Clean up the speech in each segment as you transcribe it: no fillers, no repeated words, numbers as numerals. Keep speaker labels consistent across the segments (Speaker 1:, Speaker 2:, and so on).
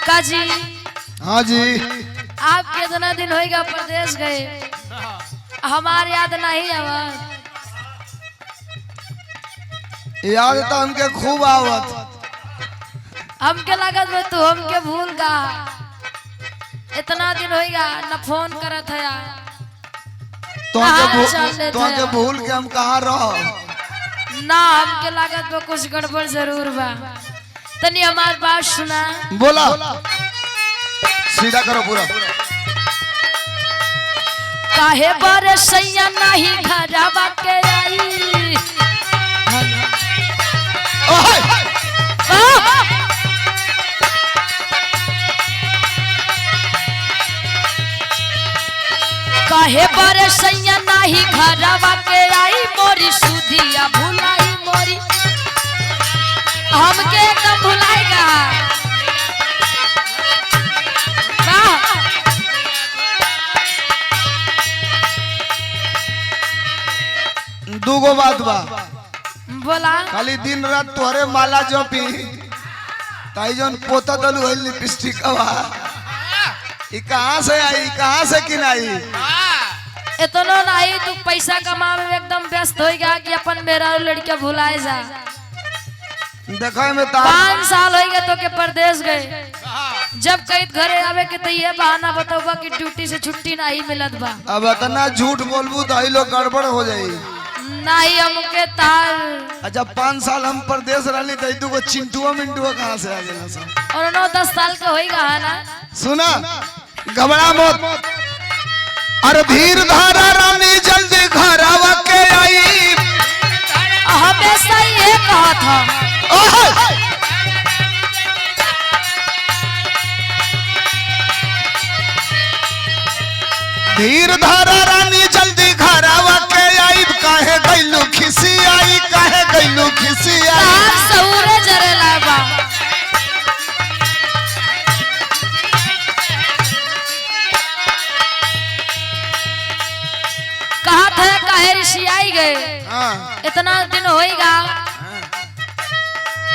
Speaker 1: काजी।
Speaker 2: हाँ जी।
Speaker 1: आप कितना दिन होएगा प्रदेश गए, हमार याद नहीं आवत।
Speaker 2: याद तो हमके खूब आवत।
Speaker 1: हमके लागत में तू हमके भूल गा। इतना दिन होएगा न फोन करत है।
Speaker 2: तो भूल के हम कहाँ रहो
Speaker 1: ना। हमके लागत में कुछ गड़बड़ जरूर बा। तनी हमार बात सुना।
Speaker 2: बोला सीधा करो पूरा।
Speaker 1: काहे बरसैया नहीं घरवा के आई। काहे बरसैया नहीं घरवा के आई। मोरी सुधिया भुलाई मोरी हमके एकदम भुलाएगा।
Speaker 2: दूगो बात बा।
Speaker 1: बोला
Speaker 2: खाली दिन रात तोहरे माला जपी ताई जन पोता दलू है लिपस्टिक कहाँ से आई कहाँ से किनाई।
Speaker 1: इतना नहीं तू पैसा कमावे में एकदम व्यस्त हो गया कि अपन मेरा लड़का भुलाए जा।
Speaker 2: देखा में
Speaker 1: 5 साल हो गए तो के परदेश गए। जब कहीं घरे आवे के तो ये बहाना बताऊबा कि ड्यूटी से छुट्टी नहीं मिलत बा।
Speaker 2: अब इतना झूठ बोलबू तो लोग गड़बड़ हो जाई।
Speaker 1: नहीं हमके तार
Speaker 2: जब 5 साल हम परदेश रहली तो दूगो चिंटुआ मिंटुआ कहाँ से आ गया सब।
Speaker 1: और 9-10 साल का होएगा है ना।
Speaker 2: सुना घबरा मत। अरे धीर धारा रानी जल्दी घर आवा के आई।
Speaker 1: हमेशा ये कहा था।
Speaker 2: धीर धारा रानी जल्दी घर आवा के आई। काहे गइलू खिसी आई काहे गइलू खिसी आई।
Speaker 1: सौरे जरे लाबा कहा था काहे ऋषि आई गए। इतना दिन होएगा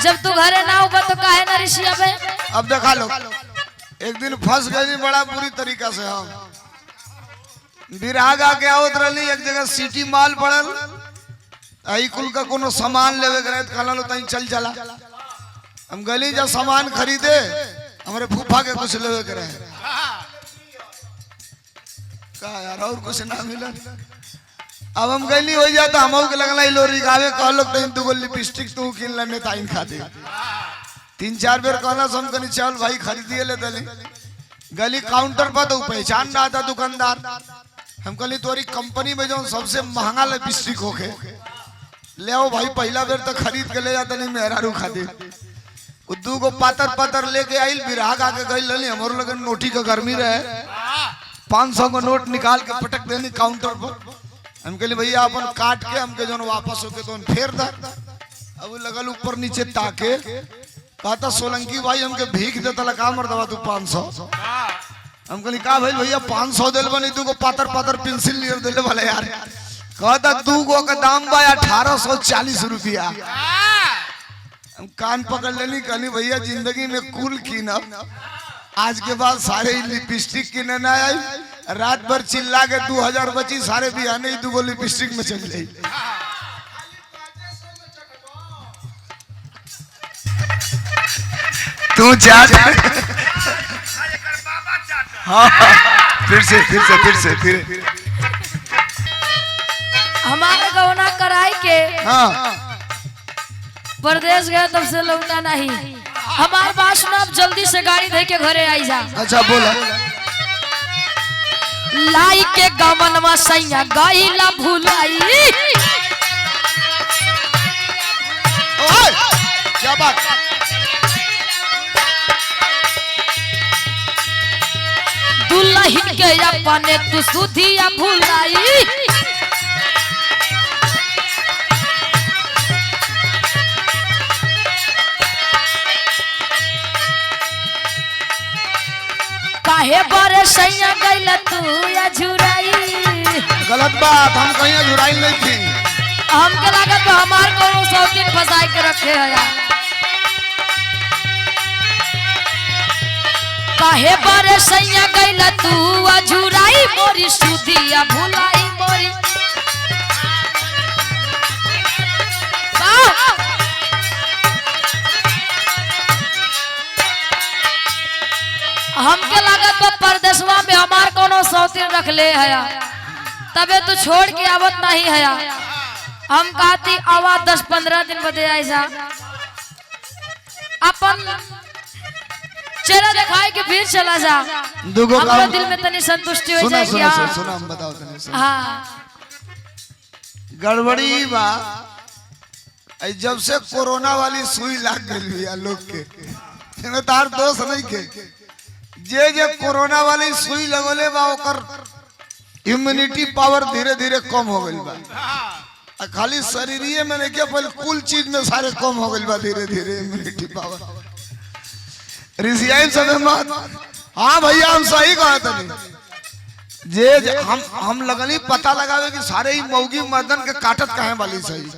Speaker 1: जब तू घरे ना होगा तो काहे ना ऋषि अबे।
Speaker 2: अब देखा लो एक दिन फंस गई बड़ा बुरी तरीका से। हम बिराग आके आवत रही एक जगह सिटी माल पड़ल। आई कुल का कोनो सामान लेवे गए कहला लो तई चल चला। हम गली जा सामान खरीदे हमारे फूफा के कुछ लेवे करे का यार और कुछ ना मिला। अब हम गली हो जाता हम के लगला लोरी गावे कहलो तई दुगो लिपस्टिक तू किन लेने ताइन खाते। 3-4 बेर कहला हम कनी चल भाई खरीदिए ले दली। गली काउंटर पर तो पहचान रहा था दुकानदार। हम कहली तोरी कंपनी में जो सबसे महंगा लिपस्टिक होके ले आओ भाई। पहला बेर तो खरीद के ले जाता नहीं मेहरारू खाते। दूगो पातर पातर लेके आई बिराग आके गई लली। हमारे लगन नोटी का गर्मी रहे 500 का नोट निकाल के पटक देनी काउंटर पर। हम कहली भैया अपन काट के हमके जो वापस होके तो फेर दा। अब लगल ऊपर नीचे ताके कहता सोलंकी भाई हमके भीख देता लगा मर्दवा तू 500। हम कहली का भाई भैया 500 दिल बनी दूगो पातर पातर पेंसिल लियर दिले वाले यार। कहता दूगो का दाम बा 1840 रुपया। हम कान पकड़ लेनी कहली भैया जिंदगी में कुल कीनब आज के बाद सारे लिपस्टिक किने ना आई। रात भर चिल्ला के 2000 बची सारे बिहाने ही दूगो लिपस्टिक में चल गई। तू जा हाँ फिर से
Speaker 1: हमारे गौना कराई के
Speaker 2: हाँ
Speaker 1: परदेश गया तब से लौटा नहीं। हमारे पास ना अब जल्दी से गाड़ी दे के घरे आई जा।
Speaker 2: अच्छा बोला।
Speaker 1: लाई के गमन में सैया गईला भुलाई।
Speaker 2: क्या बात।
Speaker 1: दुल्हन के अपने तू सुधिया भुलाई। काहे बरसैया गइला तू या झुराई।
Speaker 2: गलत बात हम कहीं झुराई नहीं थी।
Speaker 1: हमके लागत हमार कोनो सौतीन फसाई के रखे है। काहे बारे सैया गइला तू अझुराई मोरी सुधिया भुलाई मोरी हमके लागत बा परदेशवा में हमार कोनो सौतीन रख ले हया तबे तू छोड़ के आवत नहीं हया। हम कहती आवा 10-15 दिन बदे ऐसा अपन चेहरा दिखाए के फिर चला जा हमारे दिल में तनी संतुष्टि हो जाए क्या।
Speaker 2: सुना हम बताओ तनी
Speaker 1: हाँ
Speaker 2: गड़बड़ी बा जब से कोरोना वाली सुई लाग गई है लोग के तार दोस्त नहीं के जे कोरोना वाली सुई लगोले बा ओकर इम्यूनिटी पावर धीरे धीरे कम हो गई बा। खाली शरीरिये में नहीं क्या पहले कुल चीज में सारे कम हो गई बा धीरे धीरे इम्यूनिटी पावर रिसियाई समय मत। हाँ भैया हम सही कहा तनी जे हम लगनी पता लगावे कि सारे ही मौगी मर्दन के काटत कहे वाली सही।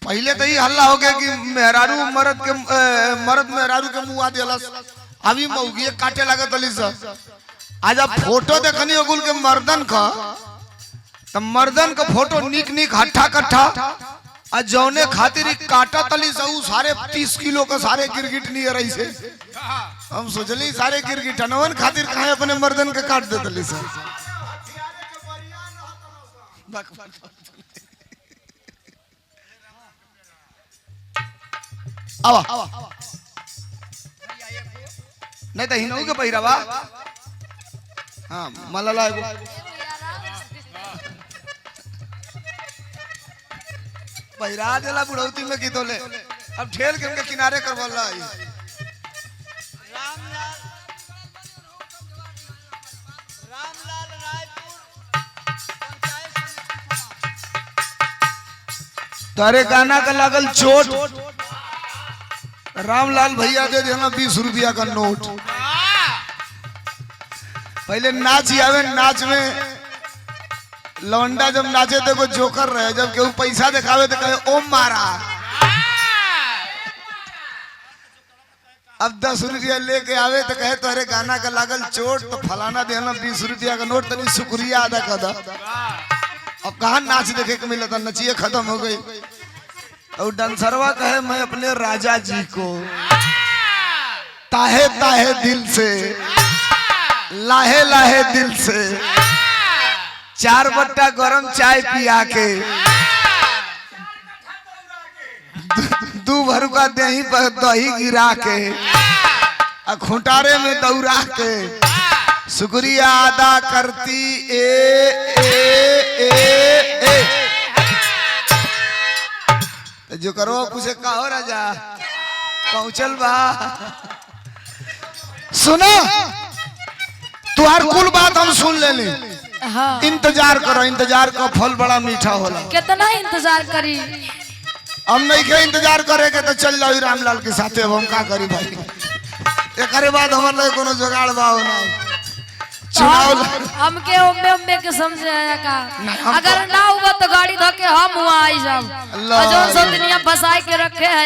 Speaker 2: पहले तो ही हल्ला हो गया कि मेहरारू मर्द मेहरारू के मुंह आ दिला अभी मौगी काटे लागत अली सर। आज आप फोटो देखनी होगुल के मर्दन का तो मर्दन का फोटो निक निक हट्ठा कट्ठा आ जौने खातिर काटा तली से सारे 30 किलो का सारे गिरगिट नहीं रही से हम सोचली सारे गिरगिट नवन खातिर कहे अपने मर्दन के काट दे तली से। आवा नहीं तो हिनऊ के पहिरावा हाँ मलला पहिरा देला बुढ़ौती में की तोले अब ठेल के उनके किनारे करवला तारे गाना का लागल चोट रामलाल भैया दे देना 20 रुपया का नोट। पहले नाच आवे नाच में लौंडा जब नाचे तो को जोकर रहे जब केहू पैसा दिखावे तो कहे ओम मारा। अब 10 रुपया लेके आवे तो कहे तोहरे गाना का लागल चोट तो फलाना देना 20 रुपया का नोट तनी शुक्रिया अदा कर दा। अब कहा नाच देखे को मिला था नचिए खत्म हो गई। और डांसरवा कहे मैं अपने राजा जी को ताहे ताहे दिल से लाहे लाहे दिल से 4 बट्टा गरम चाय पिया के 2 भरुका दही पर दही गिरा के खुंटारे में दौड़ा के शुक्रिया अदा करती ए जो करो कुछ कहो राजा पहुंचल बा सुनो तुहार कुल बात हम सुन लेली।
Speaker 1: हाँ।
Speaker 2: इंतजार करो इंतजार का फल बड़ा मीठा होला।
Speaker 1: कितना इंतजार करी
Speaker 2: हम नहीं के इंतजार करेंगे तो चल जाओ रामलाल के साथे हम का करी भाई एक बाद हमारे लिए कोनो जुगाड़ बा ना चुनाव
Speaker 1: हमके ओम्बे ओम्बे के समझे आया का अगर ना हुआ तो गाड़ी धो के हम हुआ आई जाओ जो सब दुनिया फसाए के रखे है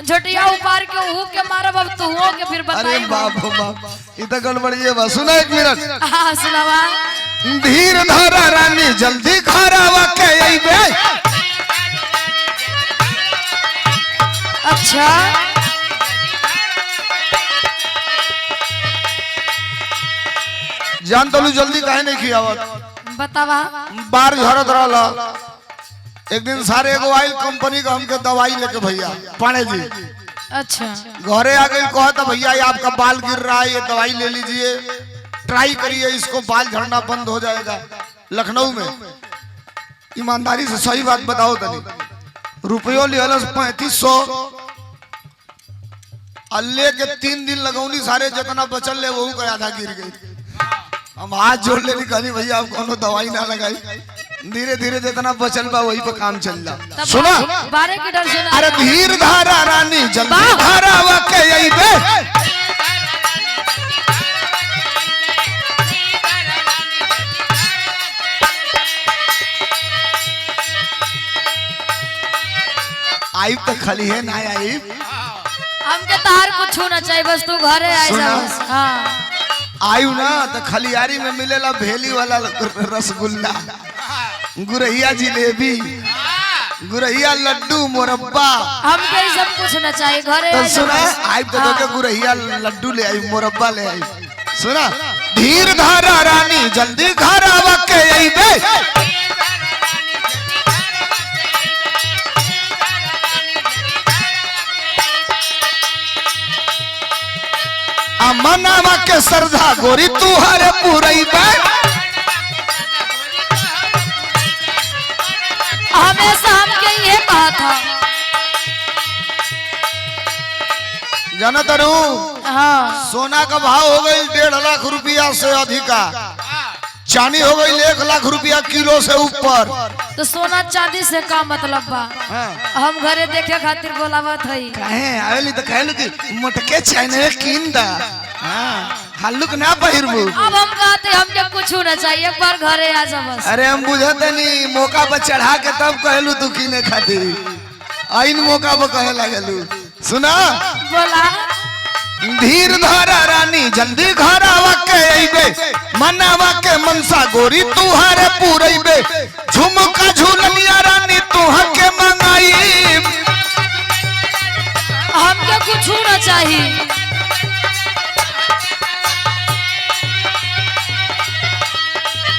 Speaker 1: झोटिया उपार के हु के मारब अब तू हो के फिर बताई।
Speaker 2: अरे बाप हो बाप ई तो गड़बड़ी है बा सुना 1 मिनट।
Speaker 1: हां सुनावा
Speaker 2: धीर धरा रानी जल्दी खरावा के आईबे।
Speaker 1: अच्छा
Speaker 2: जान तलू जल्दी काहे नहीं खियावत
Speaker 1: बतावा।
Speaker 2: बार झरत रहला एक दिन सारे एगो ऑयल कंपनी का हमके दवाई लेके भैया पाणे जी
Speaker 1: अच्छा
Speaker 2: घरे आ गई कहता भैया ये आपका बाल गिर रहा है ये दवाई ले लीजिए ट्राई करिए इसको बाल झड़ना बंद हो जाएगा। लखनऊ में ईमानदारी से सही बात बताओ तनी रुपयो लिया 3500 अल्ले के 3 दिन लगौनी सारे जितना बचल ले वही का आधा गिर गई। हम हाथ जोड़ ले कहनी भैया आप कोनो दवाई ना लगाई धीरे धीरे जितना बचल बा वही पे काम चल जा। सुना
Speaker 1: बारे के डर से
Speaker 2: अरे धीर धारा रानी जल्दी धारा वाके यही बे आई तो खाली है ना आई
Speaker 1: हमके तार कुछ ना चाहिए, बस तू घरे आ जा बस। हाँ
Speaker 2: आयु ना तो खलियारी में मिलेला भेली वाला रसगुल्ला, गुरहिया जिलेबी, गुरहिया लड्डू मुरब्बा।
Speaker 1: हमके ये सब कुछ ना चाहिए, घरे
Speaker 2: तो
Speaker 1: आ जा
Speaker 2: सुना
Speaker 1: बस।
Speaker 2: आई तो के गुरहिया लड्डू ले आई, मुरब्बा ले आई। सुना धीर धारा रानी जल्दी घर आवा के अइबे, मनावा के सरधा गोरी तू हरे पुरैबे।
Speaker 1: हमेशा हमके ये कहा था।
Speaker 2: जाना तारू
Speaker 1: हाँ
Speaker 2: सोना का भाव हो गई 1.5 लाख रुपया से अधिका, चांदी हो गई 1 लाख रुपया किलो से ऊपर।
Speaker 1: तो सोना चांदी से का मतलब बा? हम घरे देखे खातिर बोलावत हई।
Speaker 2: काहे आवेली तो कहलू कि मोटके चाइने किन दा, हां हल्लुक ना पहिरबू।
Speaker 1: अब हम कहते हमके कुछ ना चाहिए, एक बार घरे आ जा बस।
Speaker 2: अरे हम बुझते नहीं, मौका पर चढ़ा के तब कहलू तू किने खातिर, आइन मौका पर कहे लगलू। सुना
Speaker 1: बोला
Speaker 2: धीर धारा रानी जल्दी घर आवा के अइबे, मनावा के मनसा गोरी तू हरे पुरैबे, झुमका झूलनिया रानी तू हके मंगाई।
Speaker 1: हमके कुछ ना चाहिए।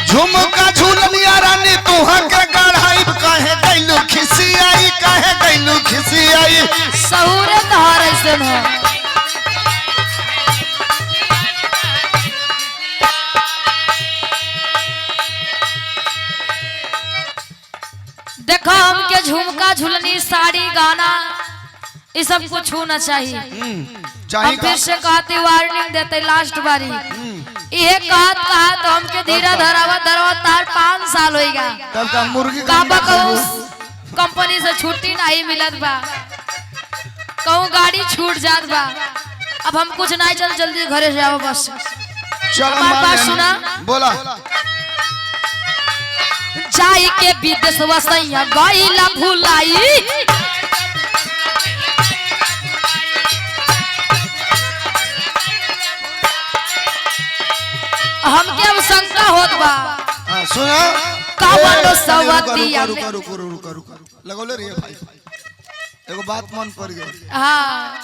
Speaker 2: झुमका झूलनिया रानी तू हके गढ़ाई, काहे गइलू खिसियाई, काहे गइलू खिसियाई।
Speaker 1: सहुरे तहार ऐसे न देखो, हमके झुमका झुलनी साड़ी गाना ये सब कुछ होना चाहिए। हम फिर से कहते वार्निंग देते लास्ट बारी, ये कहत तो हमके धीरा धरावा धरावा तार 5 साल होएगा।
Speaker 2: तब का मुर्गी
Speaker 1: काबा कहूँ कंपनी से छुट्टी नहीं मिलत बा, कहूँ गाड़ी छूट जात बा। अब हम कुछ नहीं, चल जल्दी घरे से आओ बस। हमार बात सुना,
Speaker 2: बोला
Speaker 1: जाई के विदेश वसैया गईला भुलाई, हमके अब शंका होत बा।
Speaker 2: सुना
Speaker 1: कावनो सवतिया
Speaker 2: रुको रुको रुको रुको लगौले रे भाई, एगो बात मन पड़ गई।
Speaker 1: हाँ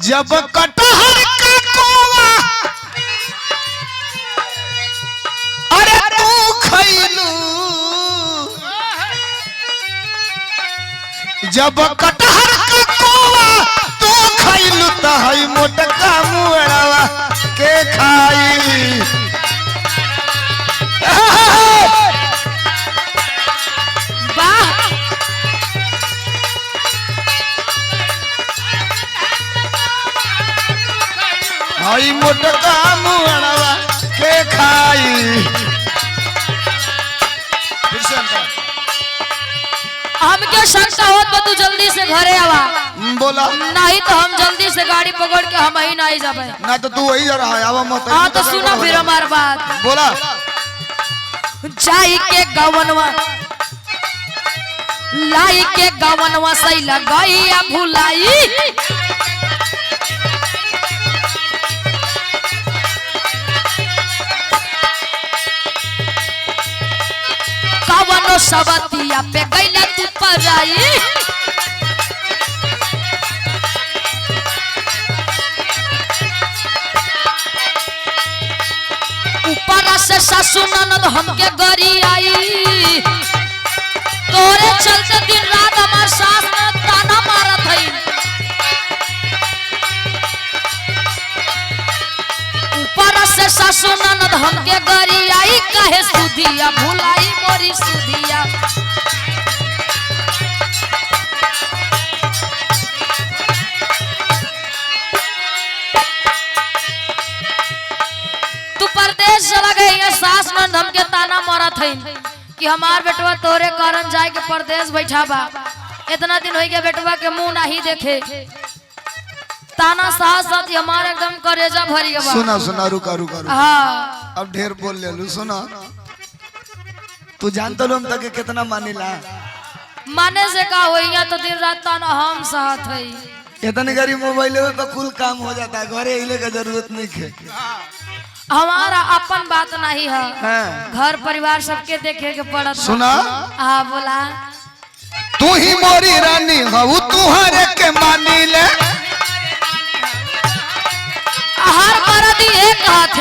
Speaker 2: जब कटहर का कोवा अरे तू खइलू, जब कटहर का कोवा तू खइलू त हई मोटका मुड़वा के खाई।
Speaker 1: वाह,
Speaker 2: हई मोटका मुड़वा के खाई। फिर से अंतर।
Speaker 1: हमके शंका होत बा, तू जल्दी से घरे आवा।
Speaker 2: बोला
Speaker 1: नहीं तो हम जल्दी से गाड़ी पकड़ के हम ही नहीं जाबे।
Speaker 2: ना तो तू वही जा रहा है, आवा मत।
Speaker 1: हाँ तो सुना फिर हमार बात।
Speaker 2: बोला
Speaker 1: जाई के गवनवा लाई के गवनवा सैला गईया भुलाई, कवनो सबतिया पे गईला तू पराई, ऊपर से सासू ननद हमके गरी आई, तोरे चलते दिन रात हमार सास न ताना मारत हई। ऊपर से सासू ननद हमके गरी आई, कहे सुधिया भुलाई मोरी सुधिया। तू परदेश चला गई है, सास ननद हमके ताना मारत हई कि हमार बेटवा तोरे कारण जाए के परदेश बैठा बा, इतना दिन हो गया बेटवा के मुंह नहीं देखे। ताना साथ साथ हमार एकदम करेजा भरी गया।
Speaker 2: सुना सुना रुका रुका रुका,
Speaker 1: हाँ
Speaker 2: अब ढेर बोल ले लू। सुना तू जानता लो हम तक कितना मानिला,
Speaker 1: माने से का होइया तो दिन रात ताना हम साथ हई।
Speaker 2: इतने गरीब मोबाइल में तो कुल काम हो जाता है, घरे हिले का जरूरत नहीं है।
Speaker 1: हमारा अपन बात नहीं है,
Speaker 2: हाँ।
Speaker 1: घर परिवार सबके देखे के पड़त।
Speaker 2: सुना,
Speaker 1: हाँ बोला।
Speaker 2: तू ही मोरी रानी हऊ तुहरे के मानी ले।
Speaker 1: हर मर्द एक हाथ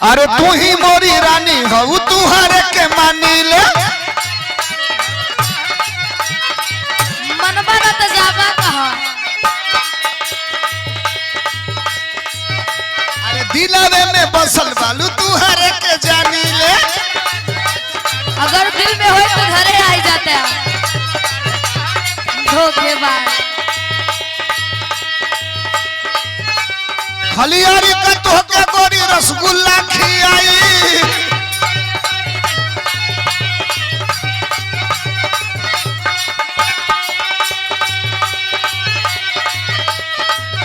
Speaker 2: अरे तू ही मोरी रानी हऊ तुहरे के मानी ले।
Speaker 1: मनबा न त जाबा कहा।
Speaker 2: अरे दिलवे में बसल बालू तुहरे के जानी ले।
Speaker 1: अगर दिल में हो तो घरे आ जाते हैं धोखेबाज।
Speaker 2: खलियारी का तोहके गोरी रसगुल्ला खियाई।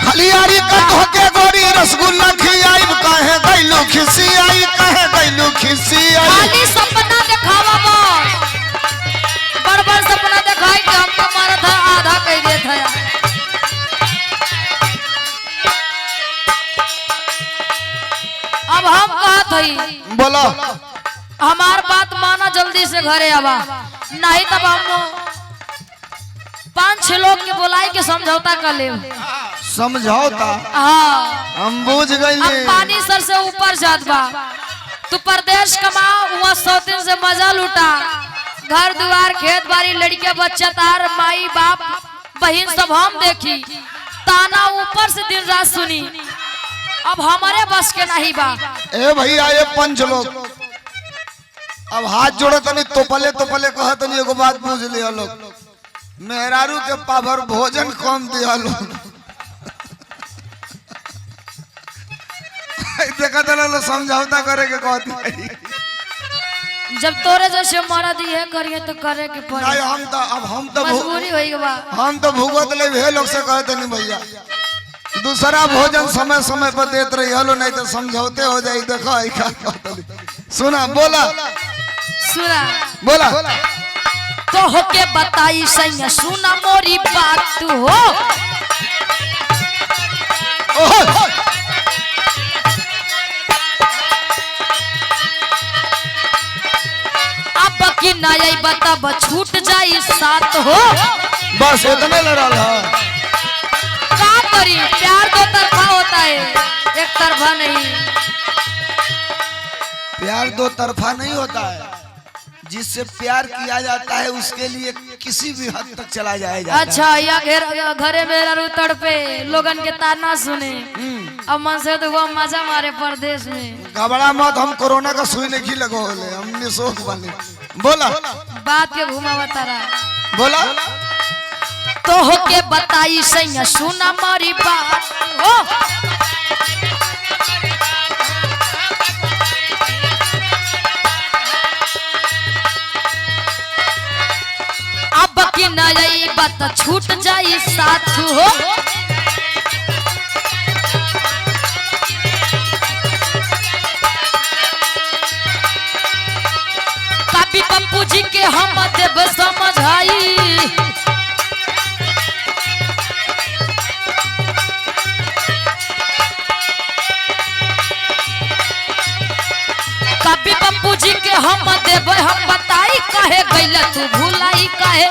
Speaker 2: खलियारी का तोहके गोरी रसगुल्ला खियाई। कहे गइलू खिसियाई, कहे गइलू खिसियाई।
Speaker 1: खाली सपना दिखावा बस, बड़ सपना दिखाई कि हमको मारा था आधा कह दे था। अब हम कहत हई
Speaker 2: बोलो,
Speaker 1: हमार बात माना, जल्दी से घरे आवा, नहीं तब हम 5-6 लोग के बुलाई के समझौता कर ले।
Speaker 2: समझौता?
Speaker 1: हाँ
Speaker 2: हम बुझ गए।
Speaker 1: अब पानी सर से ऊपर जात बा, तू परदेश कमा, वहाँ 100 दिन से मजा लूटा, घर द्वार खेत बाड़ी लड़के बच्चा तार माई बाप बहन सब हम देखी, ताना ऊपर से दिन रात सुनी। अब हमारे बस के नहीं बा।
Speaker 2: ए भैया ये 5 लोग अब हाथ जोड़े तनी तोपले तोपले कहा तनी एगो बात पूछ लिया लोग। मेहरारू के पाभर भोजन कम दिया लोग। देखा तो समझौता करे के कहती।
Speaker 1: जब तोरे जैसे मरद ये करिए तो करे के पड़े।
Speaker 2: नहीं हम तो
Speaker 1: मजबूरी होई बा।
Speaker 2: हम तो भुगत ले वे लोग से कहते नहीं भैया, दूसरा भोजन समय समय पर देते रही हलो, नहीं तो समझौते हो जाए। देखो सुना, बोला
Speaker 1: सुना,
Speaker 2: बोला
Speaker 1: तो होके बताई सैया, सुना मोरी बात तू हो। अब की नई बता छूट जाई साथ हो।
Speaker 2: बस इतने लड़ल है।
Speaker 1: क्या करी, प्यार 2 तरफा होता है, एक तरफा नहीं।
Speaker 2: प्यार 2 तरफा नहीं होता है। जिससे प्यार किया जाता है उसके लिए किसी भी हद तक चला जाएगा।
Speaker 1: अच्छा, या घरे में तड़पे लोगन के ताना सुने, अब मन से तो वो मजा मारे परदेश में।
Speaker 2: घबरा मत, हम कोरोना का सुई नहीं लगो हमने शोक वाले। बोला
Speaker 1: बात के घुमा बतारा।
Speaker 2: बोला
Speaker 1: तो होके बताई सैया, सुना मोरी बात हो। अब की नई बात छूट जाई साथ हो। कभी पप्पू जी के हम देव समझाई। कभी पप्पू जी के हम देव हम बताई, कहे गइल तू भुलाई कहे।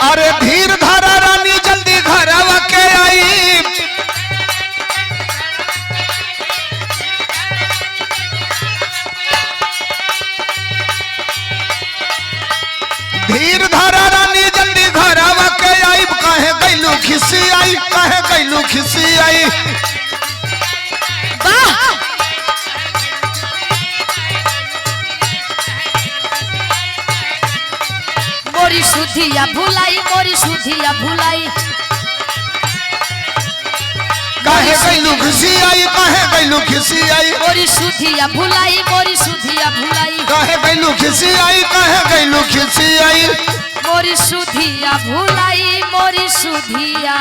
Speaker 2: अरे धीर धारा रानी जल्दी घर के आई। धीर धारा रानी जल्दी घर के आई। कहे गइलू खिसी आई, कहे गइलू खिसी आई।
Speaker 1: मोरी सुधिया भुलाई, मोरी सुधिया भुलाई।
Speaker 2: कहे गइलू खिसी आई, कहे गइलू खिसी आई।
Speaker 1: मोरी सुधिया भुलाई, मोरी सुधिया भुलाई।
Speaker 2: कहे गइलू खिसी आई, कहे गइलू खिसी आई।
Speaker 1: मोरी सुधिया भुलाई मोरी सुधिया